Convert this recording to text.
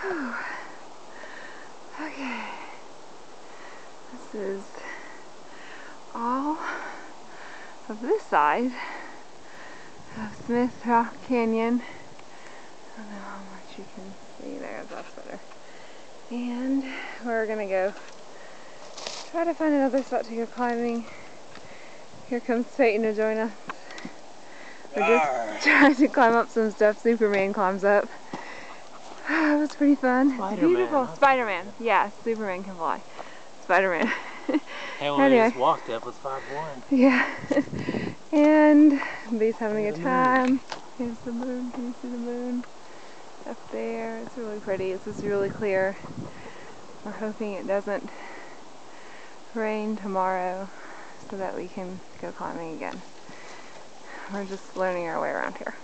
Whew. Okay. This is all of this side of Smith Rock Canyon. I don't know how much you can see there, that's better. And we're gonna go try to find another spot to go climbing. Here comes Peyton to join us. We're just trying to climb up some stuff Superman climbs up. It was pretty fun. Beautiful. Spider-Man. Yeah, Superman can fly. Spider-Man. Hey, when we just walked up was 5-1. Yeah. And B's having a good time. Here's the moon. Can you see the moon? Up there. It's really pretty. It's just really clear. We're hoping it doesn't rain tomorrow so that we can go climbing again. We're just learning our way around here.